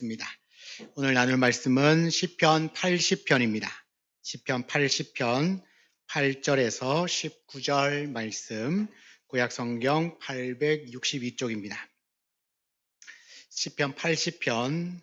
입니다. 오늘 나눌 말씀은 시편 80편입니다. 시편 80편 8절에서 19절 말씀, 구약성경 862쪽입니다. 시편 80편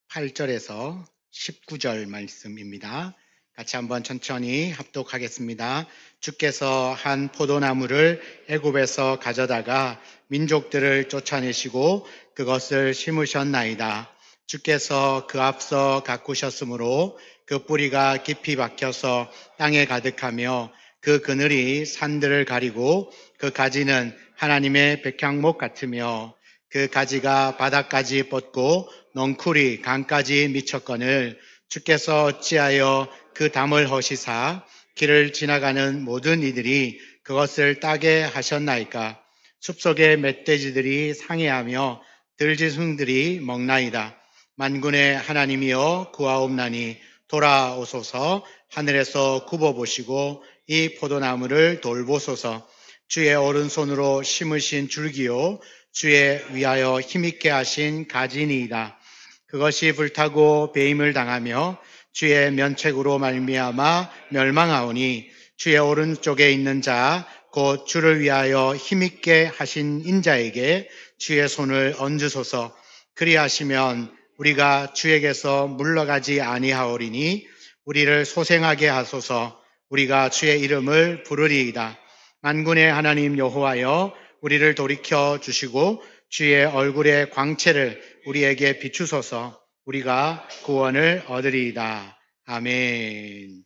8절에서 19절 말씀입니다. 같이 한번 천천히 합독하겠습니다. 주께서 한 포도나무를 애굽에서 가져다가 민족들을 쫓아내시고 그것을 심으셨나이다. 주께서 그 앞서 가꾸셨으므로 그 뿌리가 깊이 박혀서 땅에 가득하며 그 그늘이 산들을 가리고 그 가지는 하나님의 백향목 같으며 그 가지가 바닥까지 뻗고 넝쿨이 강까지 미쳤거늘 주께서 어찌하여 그 담을 허시사 길을 지나가는 모든 이들이 그것을 따게 하셨나이까. 숲속의 멧돼지들이 상해하며 들짐승들이 먹나이다. 만군의 하나님이여 구하옵나니 돌아오소서. 하늘에서 굽어보시고 이 포도나무를 돌보소서. 주의 오른손으로 심으신 줄기요 주의 위하여 힘있게 하신 가지니이다. 그것이 불타고 배임을 당하며 주의 면책으로 말미암아 멸망하오니 주의 오른쪽에 있는 자 곧 주를 위하여 힘있게 하신 인자에게 주의 손을 얹으소서. 그리하시면 우리가 주에게서 물러가지 아니하오리니 우리를 소생하게 하소서. 우리가 주의 이름을 부르리이다. 만군의 하나님 여호와여 우리를 돌이켜 주시고 주의 얼굴의 광채를 우리에게 비추소서. 우리가 구원을 얻으리이다. 아멘.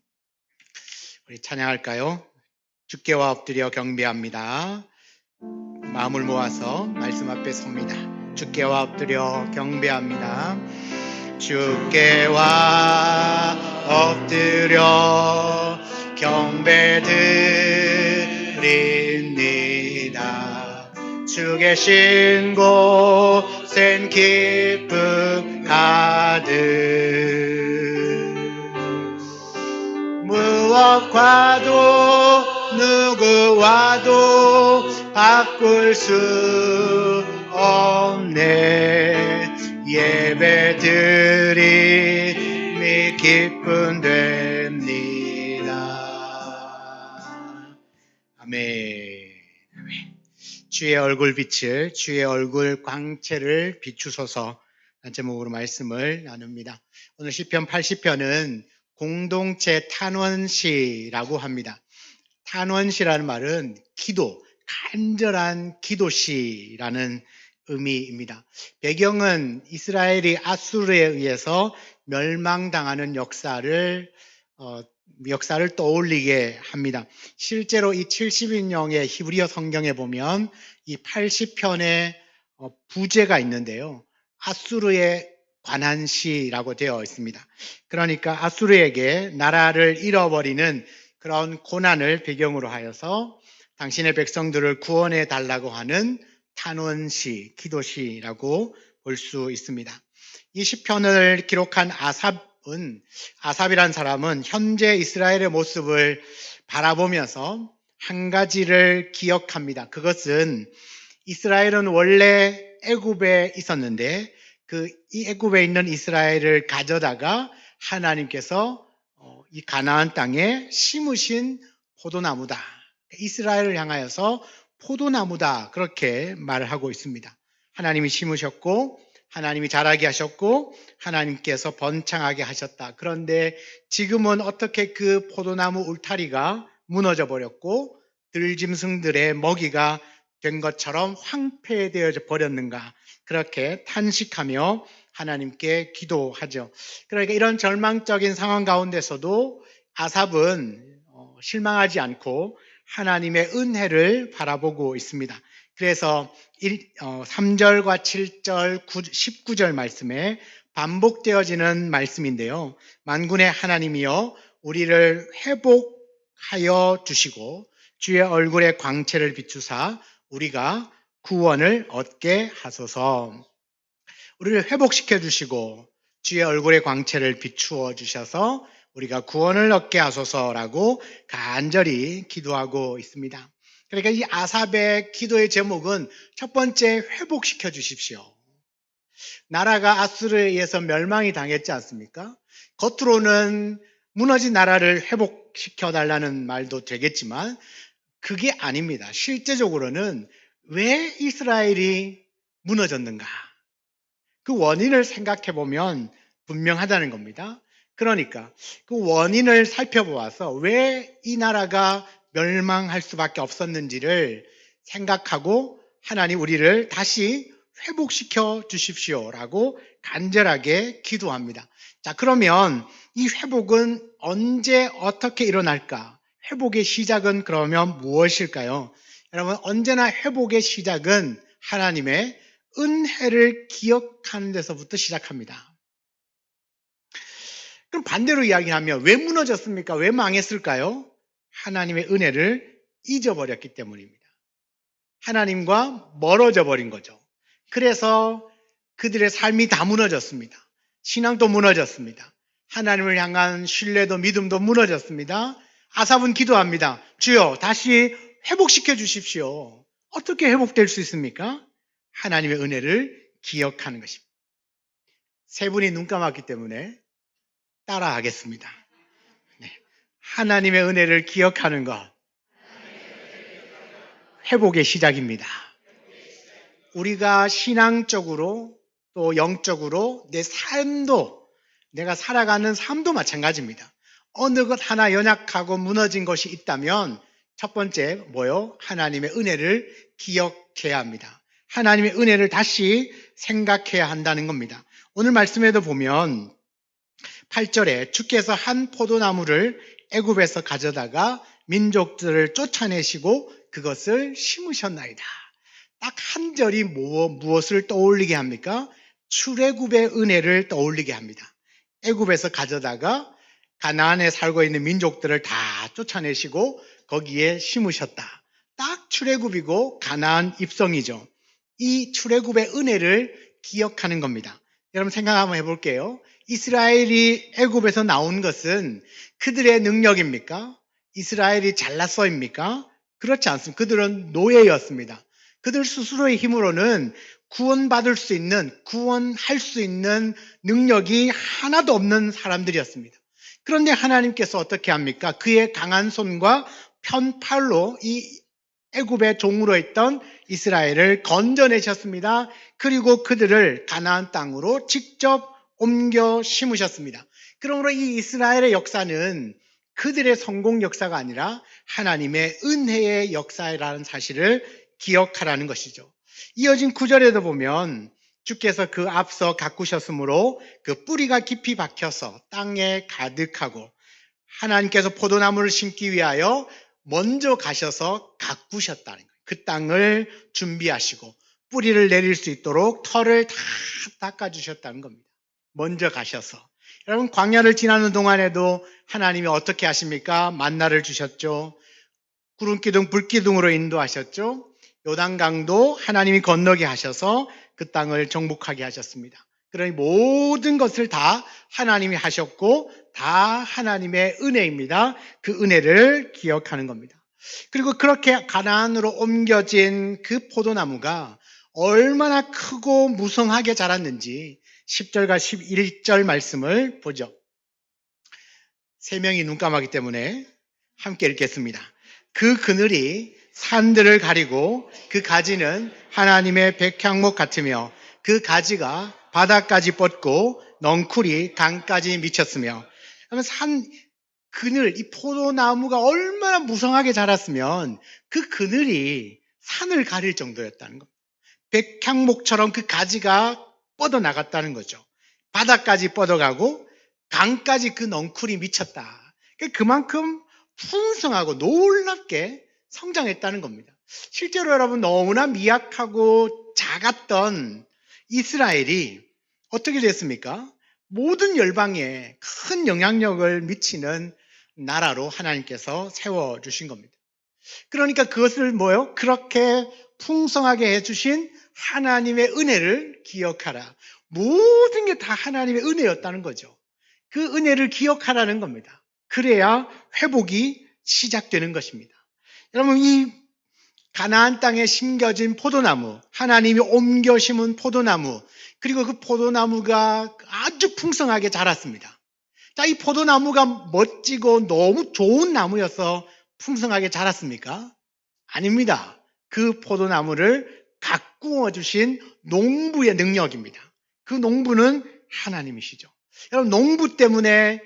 우리 찬양할까요? 주께와 엎드려 경배합니다. 마음을 모아서 말씀 앞에 섭니다. 주께와 엎드려 경배합니다. 주께와 엎드려 경배드립니다. 주 계신 곳엔 기쁨 가득 무엇과도 누구와도 바꿀 수 없네. 예배드림이 기쁨 됩니다. 아멘. 주의 얼굴 빛을, 주의 얼굴 광채를 비추소서 제목으로 말씀을 나눕니다. 오늘 시편 80편은 공동체 탄원시라고 합니다. 탄원시라는 말은 기도, 간절한 기도시라는 의미입니다. 배경은 이스라엘이 아수르에 의해서 멸망당하는 역사를 떠올리게 합니다. 실제로 이 70인용의 히브리어 성경에 보면 이 80편의 부제가 있는데요. 아수르에 관한 시라고 되어 있습니다. 그러니까 아수르에게 나라를 잃어버리는 그런 고난을 배경으로 하여서 당신의 백성들을 구원해 달라고 하는 탄원시, 기도시라고 볼 수 있습니다. 이 시편을 기록한 아삽이란 사람은 현재 이스라엘의 모습을 바라보면서 한 가지를 기억합니다. 그것은 이스라엘은 원래 애굽에 있었는데 이 애굽에 있는 이스라엘을 가져다가 하나님께서 이 가나안 땅에 심으신 포도나무다. 이스라엘을 향하여서 포도나무다. 그렇게 말을 하고 있습니다. 하나님이 심으셨고 하나님이 자라게 하셨고 하나님께서 번창하게 하셨다. 그런데 지금은 어떻게 그 포도나무 울타리가 무너져 버렸고 들짐승들의 먹이가 된 것처럼 황폐되어 버렸는가. 그렇게 탄식하며 하나님께 기도하죠. 그러니까 이런 절망적인 상황 가운데서도 아삽은 실망하지 않고 하나님의 은혜를 바라보고 있습니다. 그래서 3절과 7절, 19절 말씀에 반복되어지는 말씀인데요. 만군의 하나님이여 우리를 회복하여 주시고 주의 얼굴의 광채를 비추사 우리가 구원을 얻게 하소서. 우리를 회복시켜 주시고 주의 얼굴의 광채를 비추어 주셔서 우리가 구원을 얻게 하소서라고 간절히 기도하고 있습니다. 그러니까 이 아삽의 기도의 제목은 첫 번째 회복시켜 주십시오. 나라가 아수르에 의해서 멸망이 당했지 않습니까? 겉으로는 무너진 나라를 회복시켜 달라는 말도 되겠지만 그게 아닙니다. 실제적으로는 왜 이스라엘이 무너졌는가? 그 원인을 생각해 보면 분명하다는 겁니다. 그러니까 그 원인을 살펴보아서 왜 이 나라가 멸망할 수밖에 없었는지를 생각하고 하나님 우리를 다시 회복시켜 주십시오라고 간절하게 기도합니다. 자, 그러면 이 회복은 언제 어떻게 일어날까? 회복의 시작은 그러면 무엇일까요? 여러분, 언제나 회복의 시작은 하나님의 은혜를 기억하는 데서부터 시작합니다. 그럼 반대로 이야기하면 왜 무너졌습니까? 왜 망했을까요? 하나님의 은혜를 잊어버렸기 때문입니다. 하나님과 멀어져 버린 거죠. 그래서 그들의 삶이 다 무너졌습니다. 신앙도 무너졌습니다. 하나님을 향한 신뢰도 믿음도 무너졌습니다. 아삽은 기도합니다. 주여 다시 회복시켜 주십시오. 어떻게 회복될 수 있습니까? 하나님의 은혜를 기억하는 것입니다. 세 분이 눈 감았기 때문에 따라 하겠습니다. 네. 하나님의 은혜를 기억하는 것, 회복의 시작입니다. 우리가 신앙적으로 또 영적으로 내 삶도, 내가 살아가는 삶도 마찬가지입니다. 어느 것 하나 연약하고 무너진 것이 있다면 첫 번째 뭐요? 하나님의 은혜를 기억해야 합니다. 하나님의 은혜를 다시 생각해야 한다는 겁니다. 오늘 말씀에도 보면 8절에 주께서 한 포도나무를 애굽에서 가져다가 민족들을 쫓아내시고 그것을 심으셨나이다. 딱 한 절이 무엇을 떠올리게 합니까? 출애굽의 은혜를 떠올리게 합니다. 애굽에서 가져다가 가나안에 살고 있는 민족들을 다 쫓아내시고 거기에 심으셨다. 딱 출애굽이고 가나안 입성이죠. 이 출애굽의 은혜를 기억하는 겁니다. 여러분 생각 한번 해볼게요. 이스라엘이 애굽에서 나온 것은 그들의 능력입니까? 이스라엘이 잘났어입니까? 그렇지 않습니다. 그들은 노예였습니다. 그들 스스로의 힘으로는 구원받을 수 있는, 구원할 수 있는 능력이 하나도 없는 사람들이었습니다. 그런데 하나님께서 어떻게 합니까? 그의 강한 손과 편팔로 이 애굽의 종으로 있던 이스라엘을 건져내셨습니다. 그리고 그들을 가나안 땅으로 직접 옮겨 심으셨습니다. 그러므로 이 이스라엘의 역사는 그들의 성공 역사가 아니라 하나님의 은혜의 역사라는 사실을 기억하라는 것이죠. 이어진 9절에도 보면 주께서 그 앞서 가꾸셨으므로 그 뿌리가 깊이 박혀서 땅에 가득하고 하나님께서 포도나무를 심기 위하여 먼저 가셔서 가꾸셨다는 거예요. 그 땅을 준비하시고 뿌리를 내릴 수 있도록 털을 다 닦아주셨다는 겁니다. 먼저 가셔서. 여러분 광야를 지나는 동안에도 하나님이 어떻게 하십니까? 만나를 주셨죠. 구름기둥, 불기둥으로 인도하셨죠. 요단강도 하나님이 건너게 하셔서 그 땅을 정복하게 하셨습니다. 그러니 모든 것을 다 하나님이 하셨고 다 하나님의 은혜입니다. 그 은혜를 기억하는 겁니다. 그리고 그렇게 가나안으로 옮겨진 그 포도나무가 얼마나 크고 무성하게 자랐는지 10절과 11절 말씀을 보죠. 세 명이 눈 감았기 때문에 함께 읽겠습니다. 그 그늘이 산들을 가리고 그 가지는 하나님의 백향목 같으며 그 가지가 바다까지 뻗고 넝쿨이 강까지 미쳤으며 산 그늘, 이 포도나무가 얼마나 무성하게 자랐으면 그 그늘이 산을 가릴 정도였다는 겁니다. 백향목처럼 그 가지가 뻗어나갔다는 거죠. 바다까지 뻗어가고 강까지 그 넝쿨이 미쳤다. 그만큼 풍성하고 놀랍게 성장했다는 겁니다. 실제로 여러분 너무나 미약하고 작았던 이스라엘이 어떻게 됐습니까? 모든 열방에 큰 영향력을 미치는 나라로 하나님께서 세워주신 겁니다. 그러니까 그것을 뭐요? 그렇게 풍성하게 해주신 하나님의 은혜를 기억하라. 모든 게 다 하나님의 은혜였다는 거죠. 그 은혜를 기억하라는 겁니다. 그래야 회복이 시작되는 것입니다. 여러분 이 가나안 땅에 심겨진 포도나무, 하나님이 옮겨 심은 포도나무, 그리고 그 포도나무가 아주 풍성하게 자랐습니다. 자, 이 포도나무가 멋지고 너무 좋은 나무여서 풍성하게 자랐습니까? 아닙니다. 그 포도나무를 가꾸어 주신 농부의 능력입니다. 그 농부는 하나님이시죠. 여러분, 농부 때문에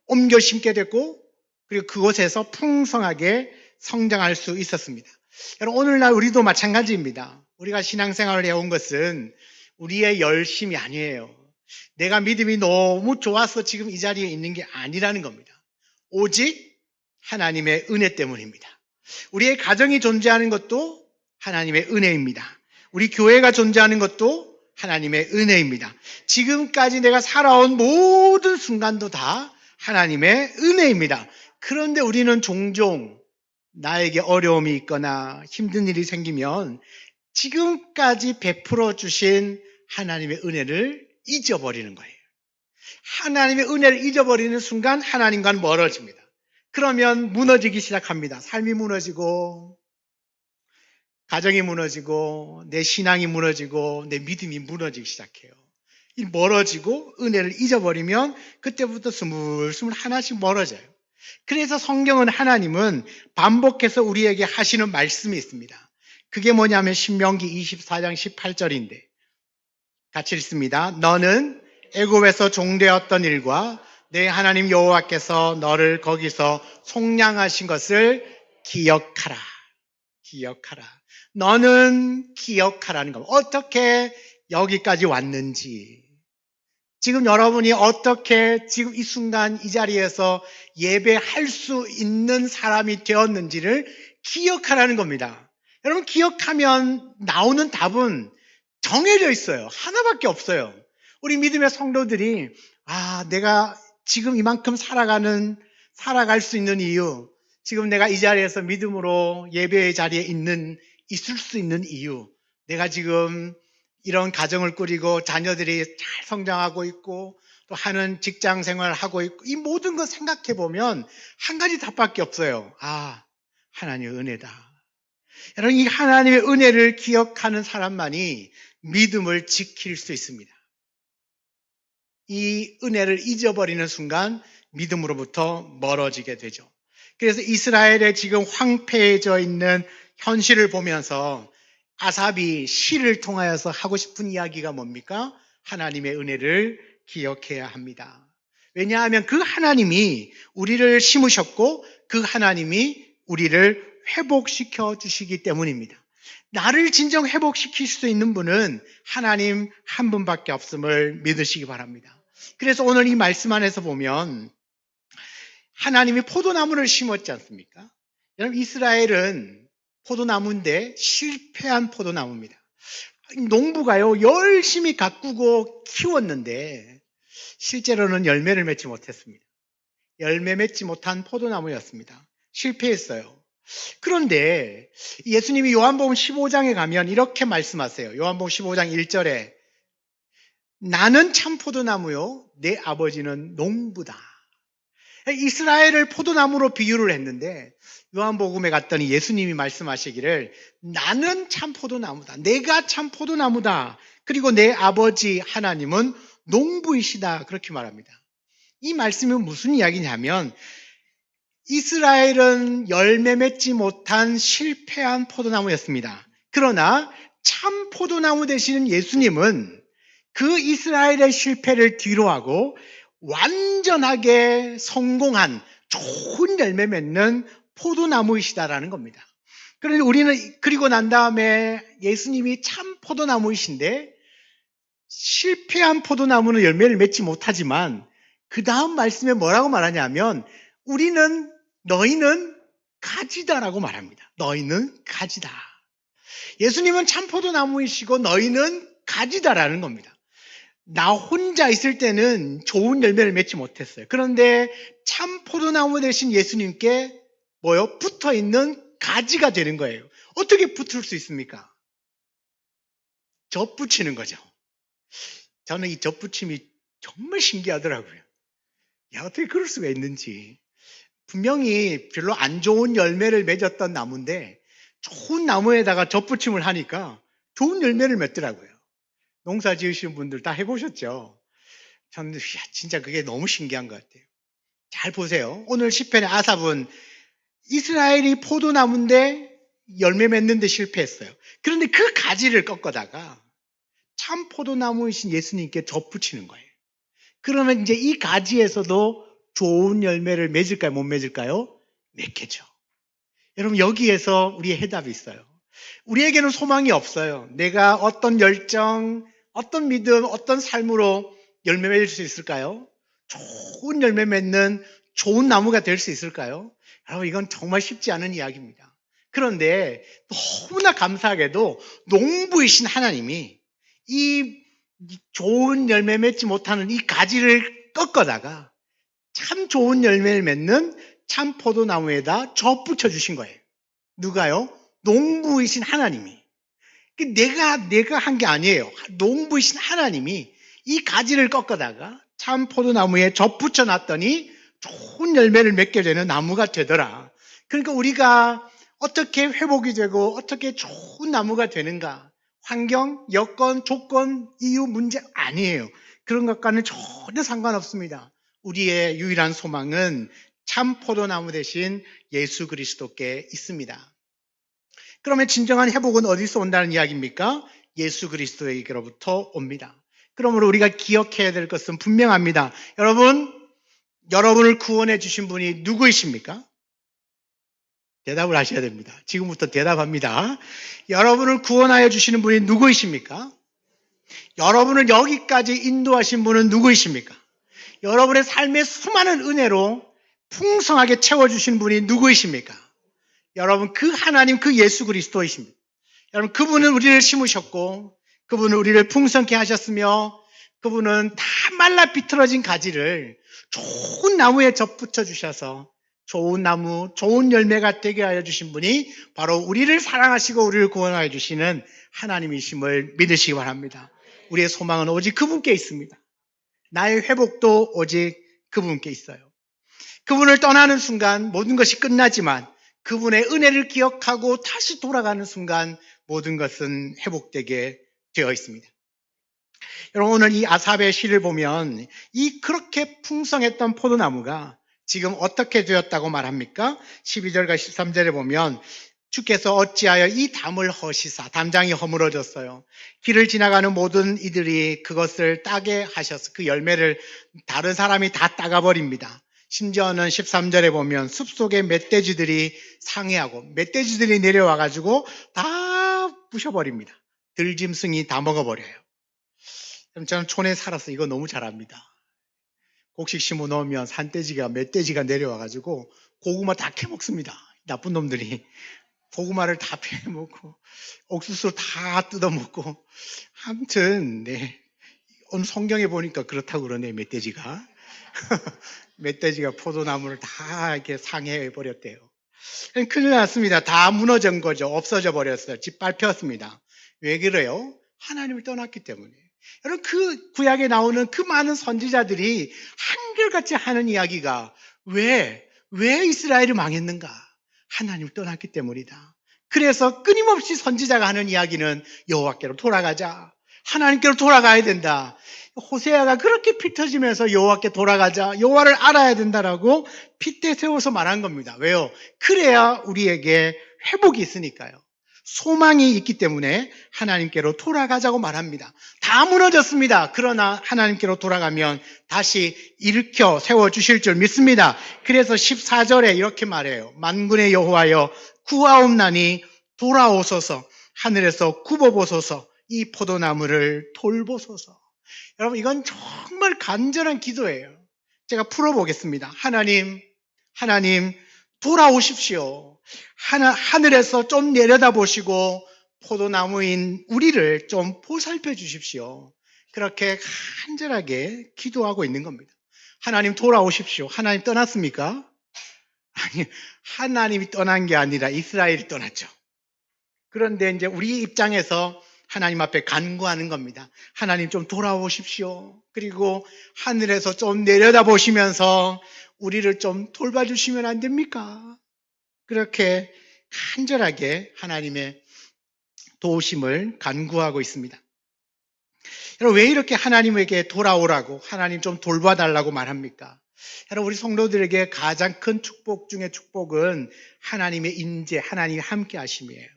옮겨 심게 됐고, 그리고 그곳에서 풍성하게 성장할 수 있었습니다. 여러분, 오늘날 우리도 마찬가지입니다. 우리가 신앙생활을 해온 것은 우리의 열심이 아니에요. 내가 믿음이 너무 좋아서 지금 이 자리에 있는 게 아니라는 겁니다. 오직 하나님의 은혜 때문입니다. 우리의 가정이 존재하는 것도 하나님의 은혜입니다. 우리 교회가 존재하는 것도 하나님의 은혜입니다. 지금까지 내가 살아온 모든 순간도 다 하나님의 은혜입니다. 그런데 우리는 종종 나에게 어려움이 있거나 힘든 일이 생기면 지금까지 베풀어 주신 하나님의 은혜를 잊어버리는 거예요. 하나님의 은혜를 잊어버리는 순간 하나님과는 멀어집니다. 그러면 무너지기 시작합니다. 삶이 무너지고, 가정이 무너지고, 내 신앙이 무너지고, 내 믿음이 무너지기 시작해요. 이 멀어지고 은혜를 잊어버리면 그때부터 스물스물 하나씩 멀어져요. 그래서 성경은 하나님은 반복해서 우리에게 하시는 말씀이 있습니다. 그게 뭐냐면 신명기 24장 18절인데 같이 읽습니다. 너는 애굽에서 종되었던 일과 내 하나님 여호와께서 너를 거기서 속량하신 것을 기억하라. 기억하라. 너는 기억하라는 겁니다. 어떻게 여기까지 왔는지, 지금 여러분이 어떻게 지금 이 순간 이 자리에서 예배할 수 있는 사람이 되었는지를 기억하라는 겁니다. 여러분, 기억하면 나오는 답은 정해져 있어요. 하나밖에 없어요. 우리 믿음의 성도들이 내가 지금 이만큼 살아갈 수 있는 이유, 지금 내가 이 자리에서 믿음으로 예배의 자리에 있을 수 있는 이유, 내가 지금 이런 가정을 꾸리고 자녀들이 잘 성장하고 있고 또 하는 직장 생활을 하고 있고 이 모든 걸 생각해 보면 한 가지 답밖에 없어요. 하나님의 은혜다. 여러분, 이 하나님의 은혜를 기억하는 사람만이 믿음을 지킬 수 있습니다. 이 은혜를 잊어버리는 순간 믿음으로부터 멀어지게 되죠. 그래서 이스라엘의 지금 황폐해져 있는 현실을 보면서 아삽이 시를 통하여서 하고 싶은 이야기가 뭡니까? 하나님의 은혜를 기억해야 합니다. 왜냐하면 그 하나님이 우리를 심으셨고 그 하나님이 우리를 회복시켜 주시기 때문입니다. 나를 진정 회복시킬 수 있는 분은 하나님 한 분밖에 없음을 믿으시기 바랍니다. 그래서 오늘 이 말씀 안에서 보면 하나님이 포도나무를 심었지 않습니까? 여러분, 이스라엘은 포도나무인데 실패한 포도나무입니다. 농부가요, 열심히 가꾸고 키웠는데 실제로는 열매를 맺지 못했습니다. 열매 맺지 못한 포도나무였습니다. 실패했어요. 그런데 예수님이 요한복음 15장에 가면 이렇게 말씀하세요. 요한복음 15장 1절에 나는 참 포도나무요, 내 아버지는 농부다. 이스라엘을 포도나무로 비유를 했는데 요한복음에 갔더니 예수님이 말씀하시기를 나는 참 포도나무다. 내가 참 포도나무다. 그리고 내 아버지 하나님은 농부이시다. 그렇게 말합니다. 이 말씀은 무슨 이야기냐면 이스라엘은 열매 맺지 못한 실패한 포도나무였습니다. 그러나 참 포도나무 되시는 예수님은 그 이스라엘의 실패를 뒤로하고 완전하게 성공한 좋은 열매 맺는 포도나무이시다라는 겁니다. 그런데 우리는 그리고 난 다음에 예수님이 참 포도나무이신데 실패한 포도나무는 열매를 맺지 못하지만 그 다음 말씀에 뭐라고 말하냐면 너희는 가지다라고 말합니다. 너희는 가지다. 예수님은 참 포도나무이시고 너희는 가지다라는 겁니다. 나 혼자 있을 때는 좋은 열매를 맺지 못했어요. 그런데 참 포도나무 되신 예수님께 붙어 있는 가지가 되는 거예요. 어떻게 붙을 수 있습니까? 덧붙이는 거죠. 저는 이 덧붙임이 정말 신기하더라고요. 어떻게 그럴 수가 있는지. 분명히 별로 안 좋은 열매를 맺었던 나무인데 좋은 나무에다가 접붙임을 하니까 좋은 열매를 맺더라고요. 농사 지으시는 분들 다 해보셨죠? 저는 진짜 그게 너무 신기한 것 같아요. 잘 보세요. 오늘 시편의 아삽은 이스라엘이 포도나무인데 열매 맺는데 실패했어요. 그런데 그 가지를 꺾어다가 참 포도나무이신 예수님께 접붙이는 거예요. 그러면 이제 이 가지에서도 좋은 열매를 맺을까요? 못 맺을까요? 맺겠죠. 여러분, 여기에서 우리의 해답이 있어요. 우리에게는 소망이 없어요. 내가 어떤 열정, 어떤 믿음, 어떤 삶으로 열매 맺을 수 있을까요? 좋은 열매 맺는 좋은 나무가 될 수 있을까요? 여러분, 이건 정말 쉽지 않은 이야기입니다. 그런데 너무나 감사하게도 농부이신 하나님이 이 좋은 열매 맺지 못하는 이 가지를 꺾어다가 참 좋은 열매를 맺는 참 포도나무에다 접붙여 주신 거예요. 누가요? 농부이신 하나님이. 내가 한 게 아니에요. 농부이신 하나님이 이 가지를 꺾어다가 참 포도나무에 접붙여 놨더니 좋은 열매를 맺게 되는 나무가 되더라. 그러니까 우리가 어떻게 회복이 되고 어떻게 좋은 나무가 되는가? 환경, 여건, 조건, 이유, 문제 아니에요. 그런 것과는 전혀 상관없습니다. 우리의 유일한 소망은 참 포도나무 대신 예수 그리스도께 있습니다. 그러면 진정한 회복은 어디서 온다는 이야기입니까? 예수 그리스도에게로부터 옵니다. 그러므로 우리가 기억해야 될 것은 분명합니다. 여러분을 구원해 주신 분이 누구이십니까? 대답을 하셔야 됩니다. 지금부터 대답합니다. 여러분을 구원하여 주시는 분이 누구이십니까? 여러분을 여기까지 인도하신 분은 누구이십니까? 여러분의 삶의 수많은 은혜로 풍성하게 채워주신 분이 누구이십니까? 여러분, 그 하나님, 그 예수 그리스도이십니다. 여러분, 그분은 우리를 심으셨고, 그분은 우리를 풍성케 하셨으며, 그분은 다 말라 비틀어진 가지를 좋은 나무에 접붙여 주셔서 좋은 나무, 좋은 열매가 되게 하여 주신 분이 바로 우리를 사랑하시고 우리를 구원하여 주시는 하나님이심을 믿으시기 바랍니다. 우리의 소망은 오직 그분께 있습니다. 나의 회복도 오직 그분께 있어요. 그분을 떠나는 순간 모든 것이 끝나지만 그분의 은혜를 기억하고 다시 돌아가는 순간 모든 것은 회복되게 되어 있습니다. 여러분, 오늘 이 아삽의 시를 보면 이 그렇게 풍성했던 포도나무가 지금 어떻게 되었다고 말합니까? 12절과 13절에 보면 주께서 어찌하여 이 담을 허시사, 담장이 허물어졌어요. 길을 지나가는 모든 이들이 그것을 따게 하셔서 그 열매를 다른 사람이 다 따가버립니다. 심지어는 13절에 보면 숲속에 멧돼지들이 상해하고 멧돼지들이 내려와가지고 다 부셔버립니다. 들짐승이 다 먹어버려요. 저는 촌에 살아서 이거 너무 잘 압니다. 곡식 심어 놓으면 산돼지가 멧돼지가 내려와가지고 고구마 다 캐먹습니다. 나쁜 놈들이 고구마를 다 패먹고 옥수수 다 뜯어먹고 아무튼 오늘 성경에 보니까 그렇다고 그러네. 멧돼지가 멧돼지가 포도나무를 다 이렇게 상해해 버렸대요. 큰일 났습니다. 다 무너진 거죠. 없어져 버렸어요. 짓밟혔습니다. 왜 그래요? 하나님을 떠났기 때문에. 여러분, 그 구약에 나오는 그 많은 선지자들이 한결같이 하는 이야기가 왜 이스라엘이 망했는가? 하나님을 떠났기 때문이다. 그래서 끊임없이 선지자가 하는 이야기는 여호와께로 돌아가자. 하나님께로 돌아가야 된다. 호세아가 그렇게 피 터지면서 여호와께 돌아가자. 여호와를 알아야 된다라고 핏대 세워서 말한 겁니다. 왜요? 그래야 우리에게 회복이 있으니까요. 소망이 있기 때문에 하나님께로 돌아가자고 말합니다. 다 무너졌습니다. 그러나 하나님께로 돌아가면 다시 일으켜 세워주실 줄 믿습니다. 그래서 14절에 이렇게 말해요. 만군의 여호와여 구하옵나니 돌아오소서. 하늘에서 굽어보소서. 이 포도나무를 돌보소서. 여러분, 이건 정말 간절한 기도예요. 제가 풀어보겠습니다. 하나님 돌아오십시오. 하늘에서 좀 내려다 보시고 포도나무인 우리를 좀 보살펴 주십시오. 그렇게 간절하게 기도하고 있는 겁니다. 하나님 돌아오십시오. 하나님 떠났습니까? 아니, 하나님이 떠난 게 아니라 이스라엘이 떠났죠. 그런데 이제 우리 입장에서 하나님 앞에 간구하는 겁니다. 하나님 좀 돌아오십시오. 그리고 하늘에서 좀 내려다 보시면서 우리를 좀 돌봐주시면 안 됩니까? 그렇게 간절하게 하나님의 도우심을 간구하고 있습니다. 여러분, 왜 이렇게 하나님에게 돌아오라고, 하나님 좀 돌봐달라고 말합니까? 여러분, 우리 성도들에게 가장 큰 축복 중에 축복은 하나님의 임재, 하나님이 함께 하심이에요.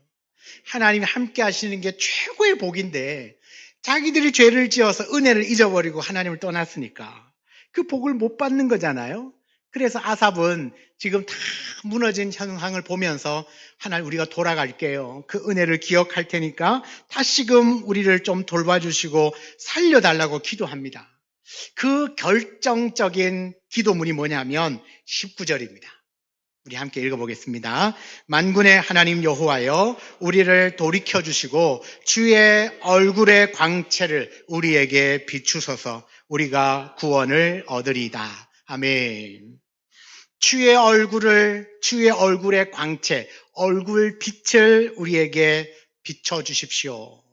하나님이 함께 하시는 게 최고의 복인데, 자기들이 죄를 지어서 은혜를 잊어버리고 하나님을 떠났으니까 그 복을 못 받는 거잖아요. 그래서 아삽은 지금 다 무너진 현상을 보면서 하나님, 우리가 돌아갈게요. 그 은혜를 기억할 테니까 다시금 우리를 좀 돌봐주시고 살려달라고 기도합니다. 그 결정적인 기도문이 뭐냐면 19절입니다. 우리 함께 읽어보겠습니다. 만군의 하나님 여호와여, 우리를 돌이켜 주시고 주의 얼굴의 광채를 우리에게 비추소서. 우리가 구원을 얻으리이다. 아멘. 주의 얼굴의 광채, 얼굴 빛을 우리에게 비춰 주십시오.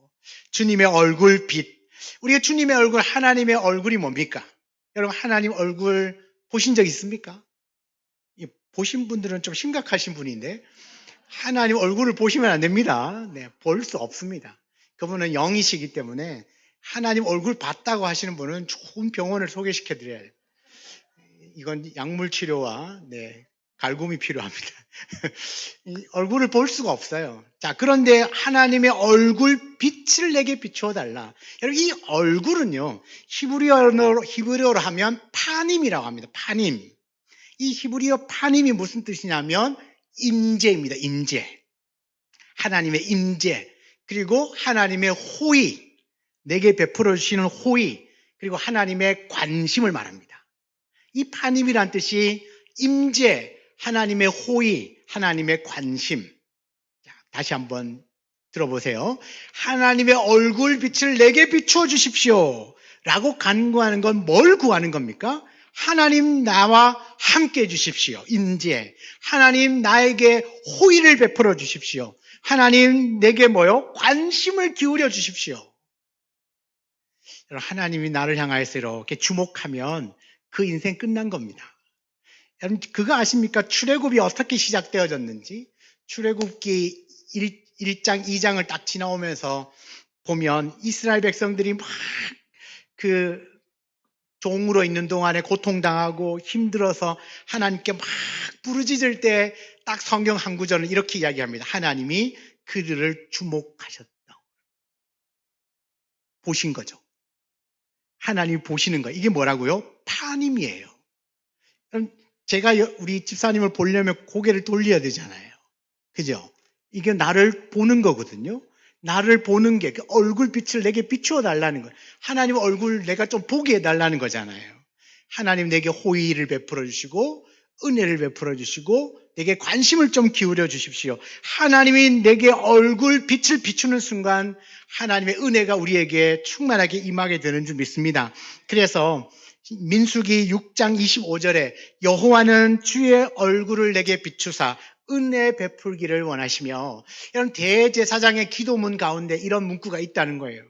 주님의 얼굴 빛. 우리가 주님의 얼굴, 하나님의 얼굴이 뭡니까? 여러분, 하나님 얼굴 보신 적 있습니까? 보신 분들은 좀 심각하신 분인데, 하나님 얼굴을 보시면 안 됩니다. 네, 볼 수 없습니다. 그분은 영이시기 때문에 하나님 얼굴 봤다고 하시는 분은 좋은 병원을 소개시켜 드려야 돼요. 이건 약물 치료와 갈굼이 필요합니다. 이 얼굴을 볼 수가 없어요. 자, 그런데 하나님의 얼굴 빛을 내게 비추어 달라. 여러분, 이 얼굴은요, 히브리어로 하면 파님이라고 합니다. 파님. 이 히브리어 파님이 무슨 뜻이냐면 임재입니다. 임재. 하나님의 임재. 그리고 하나님의 호의. 내게 베풀어 주시는 호의. 그리고 하나님의 관심을 말합니다. 이 파님이란 뜻이 임재, 하나님의 호의, 하나님의 관심. 자, 다시 한번 들어보세요. 하나님의 얼굴 빛을 내게 비추어 주십시오 라고 간구하는 건 뭘 구하는 겁니까? 하나님 나와 함께 해 주십시오. 임재. 하나님 나에게 호의를 베풀어 주십시오. 하나님 내게 관심을 기울여 주십시오. 하나님이 나를 향하여서 이렇게 주목하면 그 인생 끝난 겁니다. 여러분, 그거 아십니까? 출애굽이 어떻게 시작되어졌는지. 출애굽기 1장, 2장을 딱 지나오면서 보면 이스라엘 백성들이 막 종으로 있는 동안에 고통당하고 힘들어서 하나님께 막 부르짖을 때 딱 성경 한 구절은 이렇게 이야기합니다. 하나님이 그들을 주목하셨다. 보신 거죠. 하나님이 보시는 거예요. 이게 뭐라고요? 파님이에요. 제가 우리 집사님을 보려면 고개를 돌려야 되잖아요. 그죠? 이게 나를 보는 거거든요. 나를 보는 게 얼굴빛을 내게 비추어 달라는 거예요. 하나님 얼굴 내가 좀 보게 해달라는 거잖아요. 하나님 내게 호의를 베풀어 주시고 은혜를 베풀어 주시고 내게 관심을 좀 기울여 주십시오. 하나님이 내게 얼굴 빛을 비추는 순간 하나님의 은혜가 우리에게 충만하게 임하게 되는 줄 믿습니다. 그래서 민수기 6장 25절에 여호와는 주의 얼굴을 내게 비추사 은혜 베풀기를 원하시며, 이런 대제사장의 기도문 가운데 이런 문구가 있다는 거예요.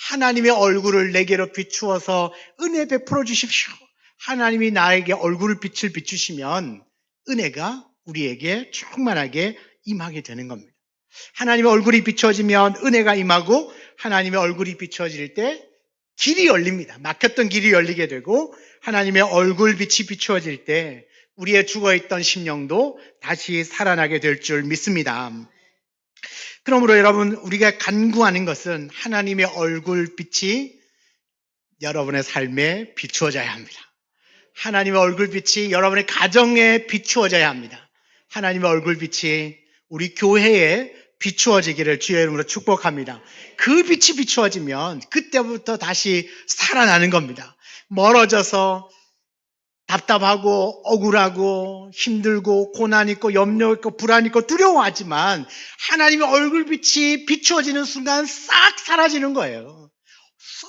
하나님의 얼굴을 내게로 비추어서 은혜 베풀어 주십시오. 하나님이 나에게 얼굴 빛을 비추시면 은혜가 우리에게 충만하게 임하게 되는 겁니다. 하나님의 얼굴이 비춰지면 은혜가 임하고, 하나님의 얼굴이 비춰질 때 길이 열립니다. 막혔던 길이 열리게 되고, 하나님의 얼굴 빛이 비추어질 때 우리의 죽어있던 심령도 다시 살아나게 될 줄 믿습니다. 그러므로 여러분, 우리가 간구하는 것은 하나님의 얼굴 빛이 여러분의 삶에 비추어져야 합니다. 하나님의 얼굴 빛이 여러분의 가정에 비추어져야 합니다. 하나님의 얼굴 빛이 우리 교회에 비추어지기를 주의 이름으로 축복합니다. 그 빛이 비추어지면 그때부터 다시 살아나는 겁니다. 멀어져서 답답하고 억울하고 힘들고 고난 있고 염려 있고 불안 있고 두려워하지만 하나님의 얼굴빛이 비추어지는 순간 싹 사라지는 거예요.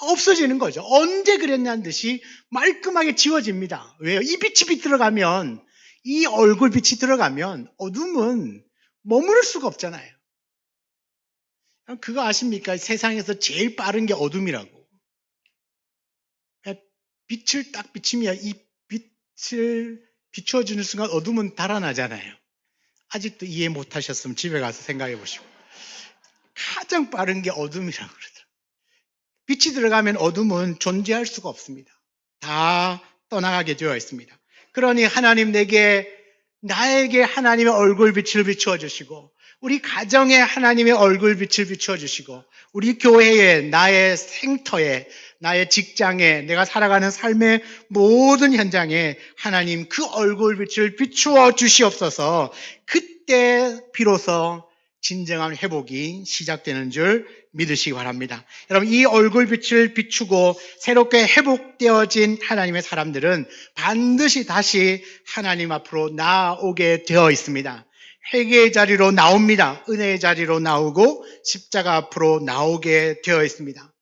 없어지는 거죠. 언제 그랬냐는 듯이 말끔하게 지워집니다. 왜요? 이 빛이 들어가면, 이 얼굴빛이 들어가면 어둠은 머무를 수가 없잖아요. 그거 아십니까? 세상에서 제일 빠른 게 어둠이라고. 빛을 딱 비치면 이 빛을 비춰주는 순간 어둠은 달아나잖아요. 아직도 이해 못하셨으면 집에 가서 생각해 보시고. 가장 빠른 게 어둠이라고 그러더라고요. 빛이 들어가면 어둠은 존재할 수가 없습니다. 다 떠나가게 되어 있습니다. 그러니 하나님 나에게 하나님의 얼굴빛을 비추어 주시고, 우리 가정에 하나님의 얼굴빛을 비추어 주시고, 우리 교회에, 나의 생터에, 나의 직장에, 내가 살아가는 삶의 모든 현장에 하나님 그 얼굴빛을 비추어 주시옵소서. 그때 비로소 진정한 회복이 시작되는 줄 믿으시기 바랍니다. 여러분, 이 얼굴빛을 비추고 새롭게 회복되어진 하나님의 사람들은 반드시 다시 하나님 앞으로 나아오게 되어 있습니다. 회개의 자리로 나옵니다. 은혜의 자리로 나오고 십자가 앞으로 나오게 되어 있습니다.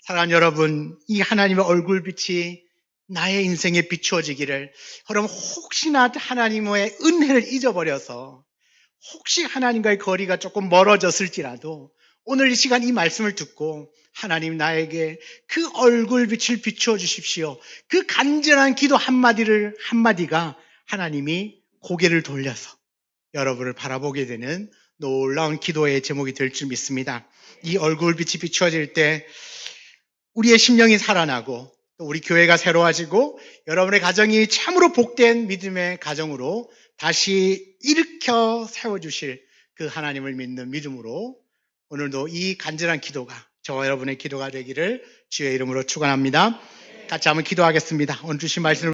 사랑하는 여러분, 이 하나님의 얼굴빛이 나의 인생에 비추어지기를, 여러분 혹시나 하나님의 은혜를 잊어버려서 혹시 하나님과의 거리가 조금 멀어졌을지라도 오늘 이 시간 이 말씀을 듣고 하나님 나에게 그 얼굴빛을 비추어 주십시오. 그 간절한 기도 한마디가 하나님이 고개를 돌려서 여러분을 바라보게 되는 놀라운 기도의 제목이 될 줄 믿습니다. 이 얼굴빛이 비추어질 때 우리의 심령이 살아나고 또 우리 교회가 새로워지고 여러분의 가정이 참으로 복된 믿음의 가정으로 다시 일으켜 세워주실 그 하나님을 믿는 믿음으로 오늘도 이 간절한 기도가 저와 여러분의 기도가 되기를 주의 이름으로 축원합니다. 같이 한번 기도하겠습니다. 오늘 주신 말씀을